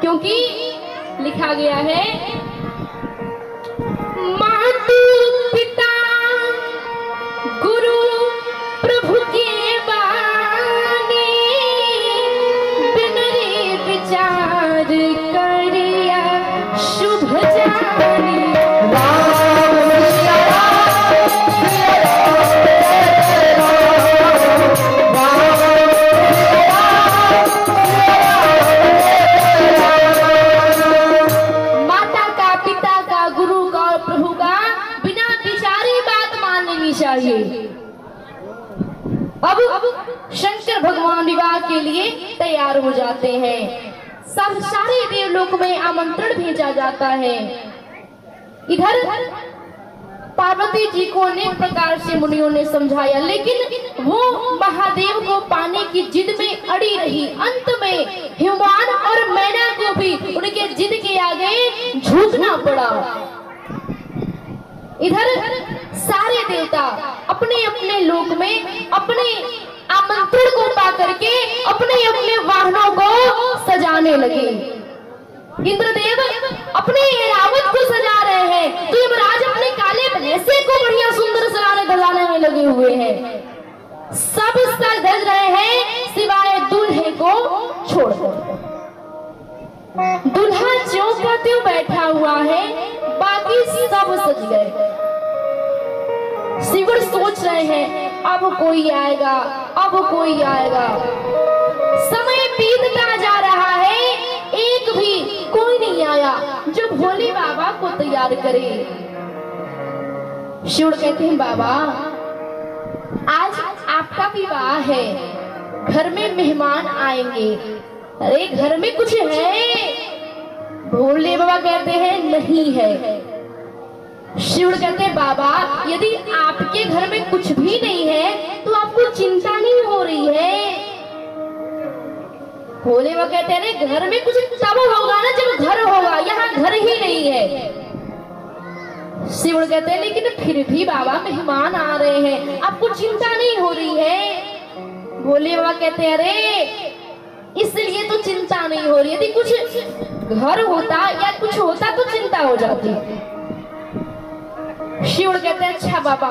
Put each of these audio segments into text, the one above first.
क्योंकि लिखा गया है मातु पिता गुरु प्रभु के बानी बिन रे विचार करिया शुभ जानी। अब शंकर भगवान विवाह के लिए तैयार हो जाते हैं। सब सारे देवलोक में आमंत्रण भेजा जाता है। इधर पार्वती जी को अनेक प्रकार से मुनियों ने समझाया, लेकिन वो महादेव को पाने की जिद में अड़ी रही। अंत में हिमवान और मैना को भी उनके जिद के आगे झुकना पड़ा। इधर सारे देवता अपने अपने लोक में अपने आमंत्रण को पा करके अपने अपने वाहनों को सजाने लगे। इंद्रदेव अपने ऐरावत को सजा रहे हैं, तो यमराज अपने काले भैंसे को बढ़िया सुंदर सजाने धजाने में लगे हुए हैं। सब सज धज रहे हैं सिवाय दूल्हे को छोड़कर। दूल्हा ज्यों का त्यों बैठा हुआ है, बाकी सब सज गए। शिवर सोच रहे हैं अब कोई आएगा, अब कोई आएगा। समय बीतता जा रहा है, एक भी कोई नहीं आया जो भोले बाबा को तैयार करे। शिव कहते हैं बाबा आज आपका विवाह है, घर में मेहमान आएंगे। अरे घर में कुछ है? भोले बाबा कहते हैं नहीं है। शिव कहते हैं बाबा यदि आपके घर में कुछ भी नहीं है तो आपको चिंता नहीं हो रही है। भोले बाबा कहते हैं घर में कुछ तब होगा ना जब घर होगा, यहाँ घर ही नहीं है। शिव कहते हैं लेकिन फिर भी बाबा मेहमान आ रहे हैं, आपको चिंता नहीं हो रही है। भोले बाबा कहते हैं अरे इसलिए तो चिंता नहीं हो रही, यदि कुछ घर होता या कुछ होता तो चिंता हो जाती। शिव कहते हैं अच्छा बाबा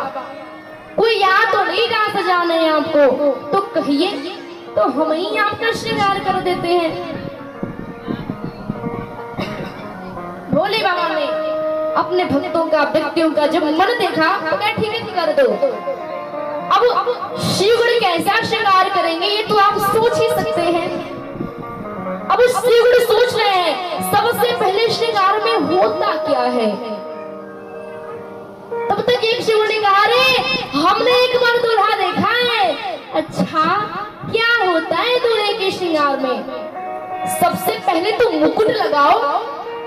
कोई याद तो नहीं कहा सजाने हैं आपको, तो कहिए तो हम ही आपका श्रृंगार कर देते हैं। भोले बाबा ने अपने भक्तों का व्यक्तियों का जब मन देखा तो क्या ठीक है कर दो। अब शिवगढ़ कैसा श्रृंगार करेंगे ये तो आप सोच ही सकते हैं। अब शिवगढ़ सोच रहे हैं सबसे पहले श्रृंगार में होता क्या है। तब तक एक शिव ने कहा रे हमने एक बार दूल्हा देखा है। अच्छा क्या होता है दूल्हे के श्रृंगार में? सबसे पहले तो मुकुट लगाओ।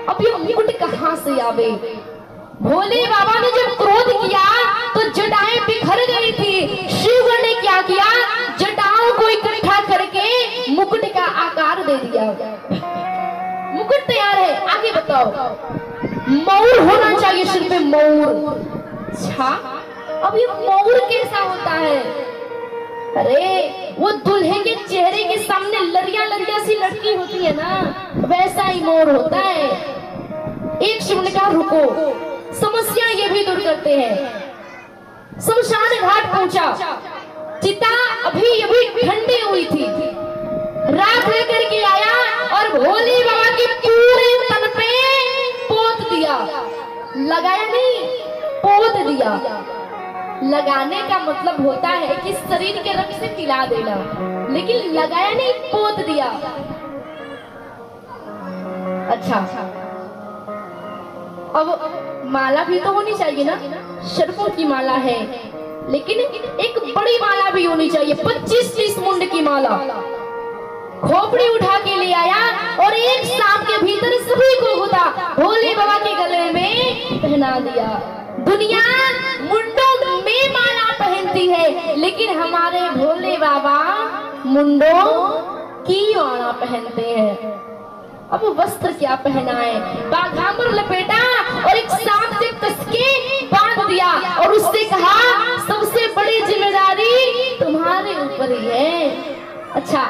अब ये मुकुट कहाँ से आवे? भोले बाबा ने जब क्रोध किया तो जटाएं बिखर गई थी। शिव ने क्या किया, जटाओं को इकट्ठा करके मुकुट का आकार दे दिया। मुकुट तैयार है, आगे बताओ। मयूर होना चाहिए सिर पे, मयूर। अच्छा अब ये मयूर कैसा होता है? अरे वो दुल्हे के चेहरे के सामने लरिया लरिया सी लटकी होती है ना, वैसा ही मोर होता है। एक शिव ने कहा रुको समस्या ये भी दूर करते हैं। शमशान घाट पहुंचा, चिता अभी अभी ठंडी हुई थी। राख लेकर के आया और भोले बाबा के पूरे तन पे पोत दिया, लगाया नहीं पोत दिया। लगाने का मतलब होता है कि शरीर के रंग से मिला देना, लेकिन लगाया नहीं, पोत दिया। अच्छा, अब माला भी तो होनी चाहिए ना। सर्पों की माला है, लेकिन एक बड़ी माला भी होनी चाहिए, 25-30 मुंड की माला। खोपड़ी उठा के ले आया और एक सांप के भीतर सभी को घुसा भोले बाबा के गले में पहना दिया। दुनिया मुंडों में माला पहनती है, लेकिन हमारे भोले बाबा मुंडों की माला पहनते हैं। अब वस्त्र क्या पहनाए, बाघामुर लपेटा और एक सांप से कस के बांध दिया और उससे कहा सबसे बड़ी जिम्मेदारी तुम्हारे ऊपर ही है। अच्छा,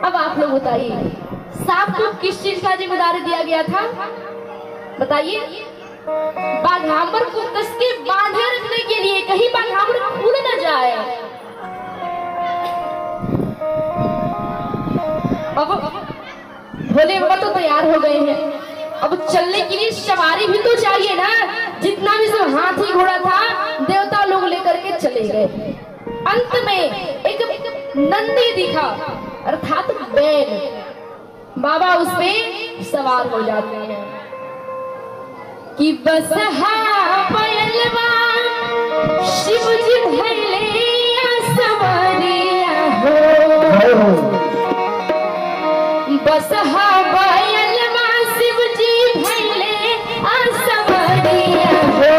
अब आप लोग बताइए, सांप को किस चीज का जिम्मेदारी दिया गया था, बताइए। बाघामुर को कस के बांधे रखने के लिए, कहीं बाघामुर खुल न जाए। अब भोले बाबा तो तैयार हो गए हैं, अब चलने के लिए सवारी भी तो चाहिए ना। जितना भी सब हाथी घोड़ा था, देवता लोग लेकर के चले गए। अंत में एक नंदी दिखा, अर्थात बैल। बाबा उस पे सवार हो जाते हैं कि बस बैलवा शिव जी भैले सवारिया हो, बस बैलवा शिव जी भैले सवारिया हो,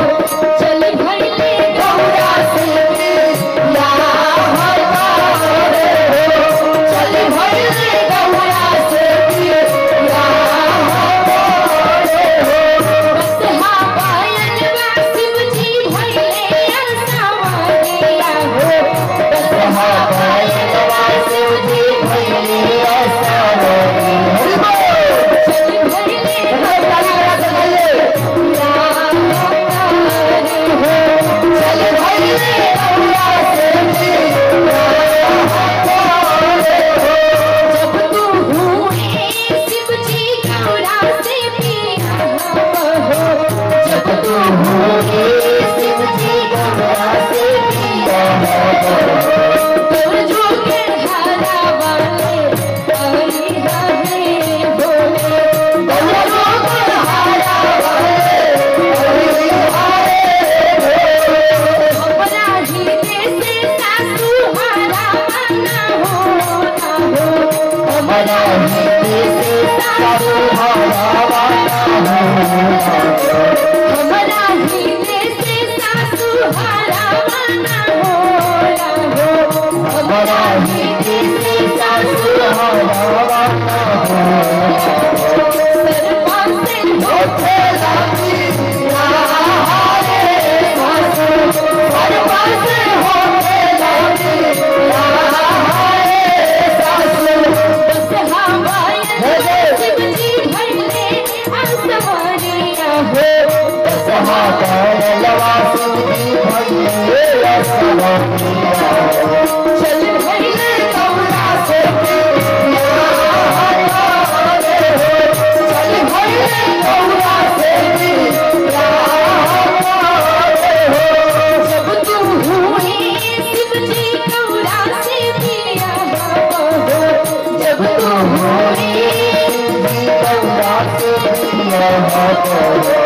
चल भैले गौरा से Oh,